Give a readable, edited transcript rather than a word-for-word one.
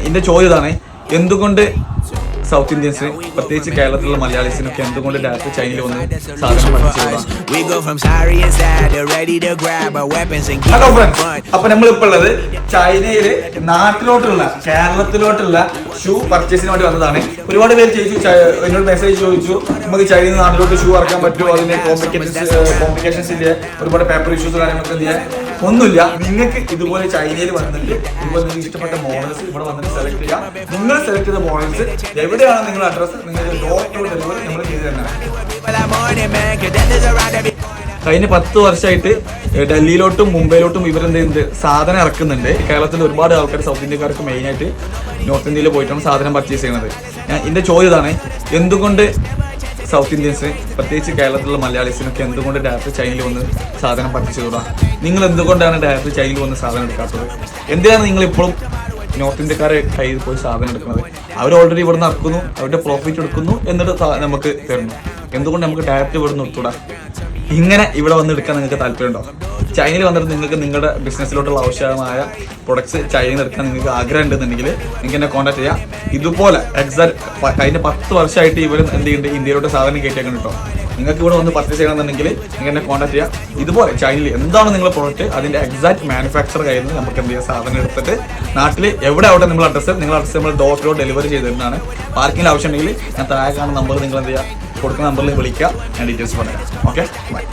ഇതിന്റെ ചോദ്യം ഇതാണ്, എന്തുകൊണ്ട് സൗത്ത് ഇന്ത്യൻസിന് പ്രത്യേകിച്ച് കേരളത്തിലുള്ള മലയാളീസിനൊക്കെ എന്തുകൊണ്ട് ഡയറക്റ്റ് ചൈനയിൽ വന്ന് സാധനം പഠിച്ചു? ഹലോ ഫ്രണ്ട്സ്, അപ്പൊ നമ്മളിപ്പോൾ ഉള്ളത് ചൈനയില് നാട്ടിലോട്ടുള്ള കേരളത്തിലോട്ടുള്ള ഷൂ പർച്ചേസിന് വേണ്ടി വന്നതാണ്. ഒരുപാട് പേര് എന്നോട് മെസ്സേജ് ചോദിച്ചു, നമുക്ക് ചൈനയിൽ നാട്ടിലോട്ട് ഷൂ ഇറക്കാൻ പറ്റുമോ, അതിന് കോംപ്ലിക്കേഷൻസ് ഇല്ല, ഒരുപാട് പേപ്പർ ഇഷ്യൂസ് കാര്യങ്ങളൊക്കെ ഇല്ല. ഒന്നുമില്ല. നിങ്ങൾക്ക് ഇതുപോലെ ചൈനയിൽ വന്നിട്ട് ഇതുപോലെ നിങ്ങൾക്ക് ഇഷ്ടപ്പെട്ട മോഡൽസ് ഇവിടെ വന്നിട്ട് സെലക്ട് ചെയ്യാം. നിങ്ങൾ സെലക്ട് ചെയ്ത മോഡൽസ് എവിടെയാണ് നിങ്ങളുടെ അഡ്രസ്സ്, നിങ്ങൾക്ക് ഡോർ ടു ഡെലിവറി നമ്മൾ ചെയ്ത് തരണം. കഴിഞ്ഞ 10 വർഷമായിട്ട് ഡൽഹിയിലോട്ടും മുംബൈയിലോട്ടും ഇവരെന്ത് ചെയ്യുന്നുണ്ട്, സാധനം ഇറക്കുന്നുണ്ട്. കേരളത്തിൽ ഒരുപാട് ആൾക്കാർ സൗത്ത് ഇന്ത്യക്കാർക്ക് മെയിനായിട്ട് നോർത്ത് ഇന്ത്യയിൽ പോയിട്ടാണ് സാധനം പർച്ചേസ് ചെയ്യുന്നത്. ഇതിന്റെ ചോദ്യം ഇതാണ്, എന്തുകൊണ്ട് സൗത്ത് ഇന്ത്യൻസിന് പ്രത്യേകിച്ച് കേരളത്തിലുള്ള മലയാളീസിനൊക്കെ എന്തുകൊണ്ട് ഡയറക്റ്റ് ചൈനയിൽ വന്ന് സാധനം പർച്ചേസ് ചെയ്തോടാ? നിങ്ങൾ എന്തുകൊണ്ടാണ് ഡയറക്റ്റ് ചൈനയിൽ വന്ന് സാധനം എടുക്കാത്തത്? എന്തിനാണ് നിങ്ങൾ ഇപ്പോഴും നോർത്ത് ഇന്ത്യക്കാരെ കയ്യിൽ പോയി സാധനം എടുക്കുന്നത്? അവർ ഓൾറെഡി ഇവിടെ നിന്ന് ഇറക്കുന്നു, അവരുടെ പ്രോഫിറ്റ് എടുക്കുന്നു, എന്നിട്ട് നമുക്ക് തരുന്നു. എന്തുകൊണ്ട് നമുക്ക് ഡയറക്റ്റ് ഇവിടെ നിന്ന് എടുത്തൂടാ? ഇങ്ങനെ ഇവിടെ വന്ന് എടുക്കാൻ നിങ്ങൾക്ക് താല്പര്യമുണ്ടോ? ചൈനയിൽ വന്നിട്ട് നിങ്ങൾക്ക് നിങ്ങളുടെ ബിസിനസ്സിലോട്ടുള്ള ആവശ്യമായ പ്രൊഡക്ട്സ് ചൈനയിൽ നിന്ന് എടുക്കാൻ നിങ്ങൾക്ക് ആഗ്രഹം ഉണ്ടെന്നുണ്ടെങ്കിൽ നിങ്ങൾക്ക് എന്നെ കോൺടാക്ട് ചെയ്യാം. ഇതുപോലെ എക്സാക്ട് കഴിഞ്ഞ 10 വർഷമായിട്ട് ഇവർ എന്ത് ചെയ്യുന്നുണ്ട്, ഇന്ത്യയിലോട്ട് സാധനം കയറ്റിയേക്കാൻ കേട്ടോ. നിങ്ങൾക്ക് ഇവിടെ വന്ന് പർച്ചേസ് ചെയ്യണമെന്നുണ്ടെങ്കിൽ നിങ്ങൾക്ക് എന്നെ കോൺടാക്ട് ചെയ്യാം. ഇതുപോലെ ചൈനയിൽ എന്താണ് നിങ്ങളുടെ പ്രോഡക്റ്റ്, അതിന്റെ എക്സാക്ട് മാനുഫാക്ചർ കയ്യിൽ നിന്ന് നമുക്ക് എന്ത് ചെയ്യാം, സാധനം എടുത്തിട്ട് നാട്ടിൽ എവിടെ അവിടെ നിങ്ങളുടെ അഡ്രസ്സ് നമ്മൾ ഡോർ ടു ഡോർ ഡെലിവറി ചെയ്ത് തരുന്നതാണ്. പാർക്കിംഗ് ആവശ്യമുണ്ടെങ്കിൽ ഞാൻ താഴെ കാണുന്ന നമ്പർ നിങ്ങൾ എന്ത് ചെയ്യുക, കൊടുക്കുന്ന നമ്പറിൽ വിളിക്കുക, ഞാൻ ഡീറ്റെയിൽസ് പറയാം. Okay, by.